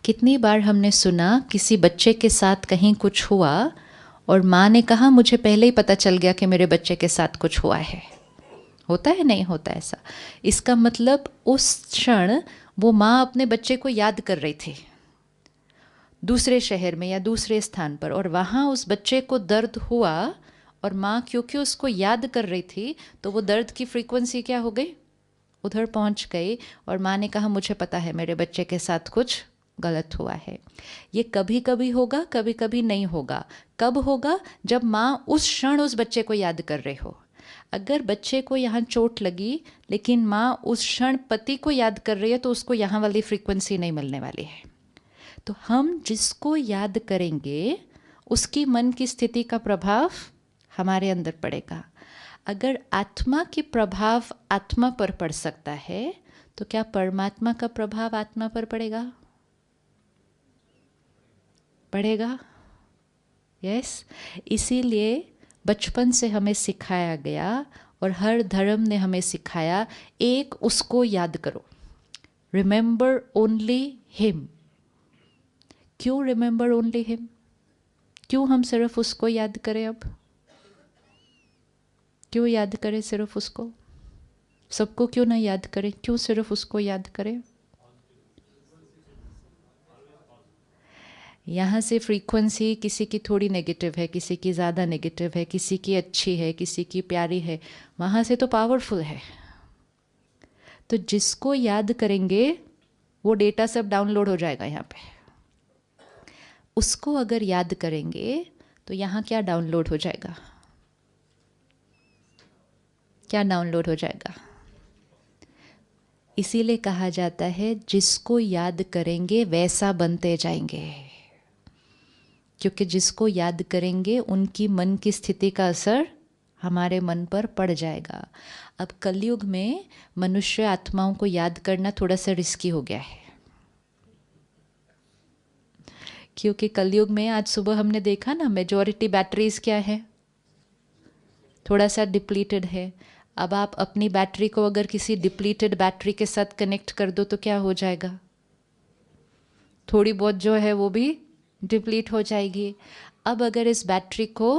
कितनी बार हमने सुना किसी बच्चे के साथ कहीं कुछ हुआ और माँ ने कहा मुझे पहले ही पता चल गया कि मेरे बच्चे के साथ कुछ हुआ है। होता है नहीं होता ऐसा? इसका मतलब उस क्षण वो माँ अपने बच्चे को याद कर रही थी दूसरे शहर में या दूसरे स्थान पर, और वहाँ उस बच्चे को दर्द हुआ और माँ क्योंकि उसको याद कर रही थी तो वो दर्द की फ्रीक्वेंसी क्या हो गई, उधर पहुँच गई, और माँ ने कहा मुझे पता है मेरे बच्चे के साथ कुछ गलत हुआ है। ये कभी कभी होगा, कभी कभी नहीं होगा। कब होगा? जब माँ उस क्षण उस बच्चे को याद कर रहे हो। अगर बच्चे को यहाँ चोट लगी लेकिन माँ उस क्षण पति को याद कर रही है तो उसको यहाँ वाली फ्रीक्वेंसी नहीं मिलने वाली है। तो हम जिसको याद करेंगे उसकी मन की स्थिति का प्रभाव हमारे अंदर पड़ेगा। अगर आत्मा के प्रभाव आत्मा पर पड़ सकता है तो क्या परमात्मा का प्रभाव आत्मा पर पड़ेगा? पड़ेगा। यस। इसीलिए बचपन से हमें सिखाया गया और हर धर्म ने हमें सिखाया, एक उसको याद करो, रिमेंबर ओनली हिम। क्यों रिमेंबर ओनली हिम? क्यों हम सिर्फ उसको याद करें? अब क्यों याद करें सिर्फ उसको? सबको क्यों ना याद करें? क्यों सिर्फ उसको याद करें? यहाँ से फ्रीक्वेंसी किसी की थोड़ी नेगेटिव है, किसी की ज़्यादा नेगेटिव है, किसी की अच्छी है, किसी की प्यारी है, वहाँ से तो पावरफुल है। तो जिसको याद करेंगे वो डेटा सब डाउनलोड हो जाएगा यहाँ पे। उसको अगर याद करेंगे तो यहाँ क्या डाउनलोड हो जाएगा? क्या डाउनलोड हो जाएगा? इसीलिए कहा जाता है जिसको याद करेंगे वैसा बनते जाएंगे, क्योंकि जिसको याद करेंगे उनकी मन की स्थिति का असर हमारे मन पर पड़ जाएगा। अब कलयुग में मनुष्य आत्माओं को याद करना थोड़ा सा रिस्की हो गया है, क्योंकि कलयुग में आज सुबह हमने देखा ना, मेजॉरिटी बैटरीज क्या है, थोड़ा सा डिप्लीटेड है। अब आप अपनी बैटरी को अगर किसी डिप्लीटेड बैटरी के साथ कनेक्ट कर दो तो क्या हो जाएगा? थोड़ी बहुत जो है वो भी डिप्लीट हो जाएगी। अब अगर इस बैटरी को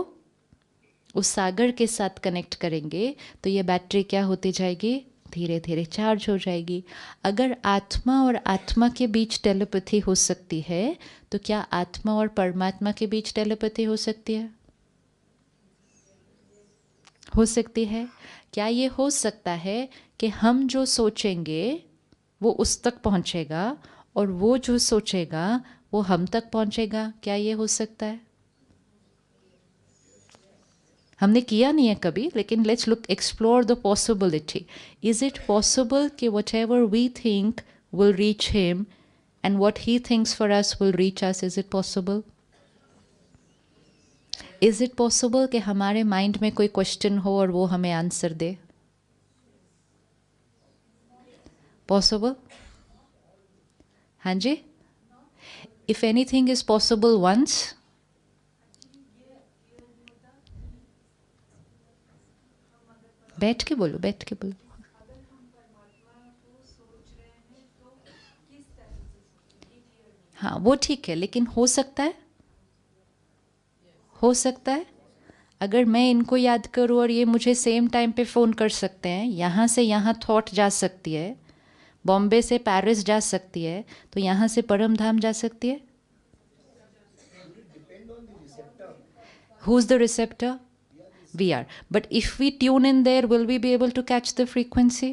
उस सागर के साथ कनेक्ट करेंगे तो ये बैटरी क्या होती जाएगी? धीरे धीरे चार्ज हो जाएगी। अगर आत्मा और आत्मा के बीच टेलीपैथी हो सकती है तो क्या आत्मा और परमात्मा के बीच टेलीपैथी हो सकती है? हो सकती है। क्या ये हो सकता है कि हम जो सोचेंगे वो उस तक पहुंचेगा और वो जो सोचेगा वो हम तक पहुंचेगा? क्या ये हो सकता है? हमने किया नहीं है कभी, लेकिन let's look, explore the possibility. Is it possible कि whatever we think will reach him and what he thinks for us will reach us? Is it possible? Is it possible कि हमारे माइंड में कोई question हो और वो हमें answer दे? पॉसिबल? हाँ जी। If anything is possible once, बैठ के बोलो, बैठ के बोलो। हाँ वो ठीक है, लेकिन हो सकता है, हो सकता है अगर मैं इनको याद करूँ और ये मुझे सेम टाइम पे फ़ोन कर सकते हैं, यहाँ से यहाँ थॉट जा सकती है, बॉम्बे से पेरिस जा सकती है, तो यहाँ से परम धाम जा सकती है। Who is the receptor? We are. But if we tune in there, will we be able to catch the frequency?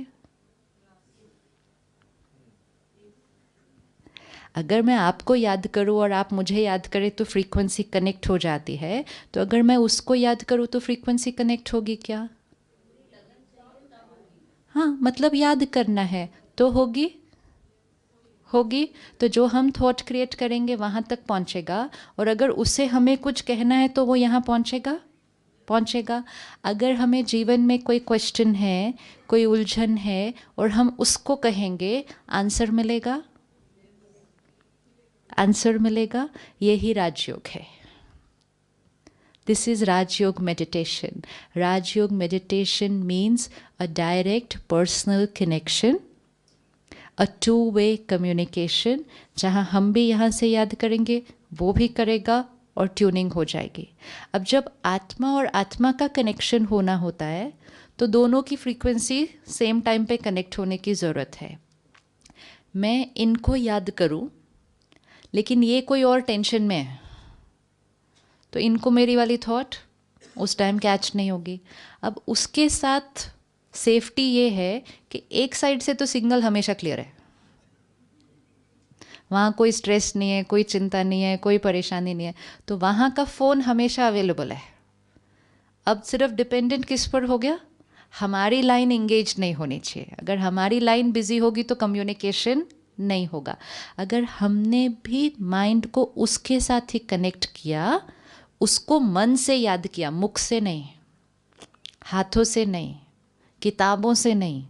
अगर मैं आपको याद करूं और आप मुझे याद करें तो फ्रीक्वेंसी कनेक्ट हो जाती है, तो अगर मैं उसको याद करूं तो फ्रीक्वेंसी कनेक्ट होगी क्या? हाँ, मतलब याद करना है तो होगी, होगी। तो जो हम थॉट क्रिएट करेंगे वहाँ तक पहुँचेगा, और अगर उसे हमें कुछ कहना है तो वो यहाँ पहुँचेगा, पहुँचेगा। अगर हमें जीवन में कोई क्वेश्चन है, कोई उलझन है और हम उसको कहेंगे, आंसर मिलेगा, आंसर मिलेगा। यही राजयोग है। This is Rajyoga meditation. Rajyoga meditation means a direct personal connection, a two way communication, जहाँ हम भी यहाँ से याद करेंगे, वो भी करेगा और ट्यूनिंग हो जाएगी। अब जब आत्मा और आत्मा का कनेक्शन होना होता है तो दोनों की फ्रीक्वेंसी सेम टाइम पे कनेक्ट होने की ज़रूरत है। मैं इनको याद करूं लेकिन ये कोई और टेंशन में है तो इनको मेरी वाली थॉट उस टाइम कैच नहीं होगी। अब उसके साथ सेफ्टी ये है कि एक साइड से तो सिग्नल हमेशा क्लियर है, वहाँ कोई स्ट्रेस नहीं है, कोई चिंता नहीं है, कोई परेशानी नहीं है, तो वहाँ का फ़ोन हमेशा अवेलेबल है। अब सिर्फ डिपेंडेंट किस पर हो गया, हमारी लाइन इंगेज नहीं होनी चाहिए। अगर हमारी लाइन बिजी होगी तो कम्युनिकेशन नहीं होगा। अगर हमने भी माइंड को उसके साथ ही कनेक्ट किया, उसको मन से याद किया, मुख से नहीं, हाथों से नहीं, किताबों से नहीं,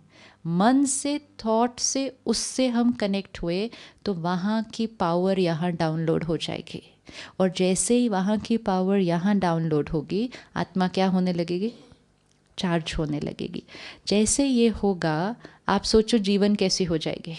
मन से, थॉट से उससे हम कनेक्ट हुए, तो वहाँ की पावर यहाँ डाउनलोड हो जाएगी। और जैसे ही वहाँ की पावर यहाँ डाउनलोड होगी, आत्मा क्या होने लगेगी, चार्ज होने लगेगी। जैसे ये होगा, आप सोचो जीवन कैसी हो जाएगी।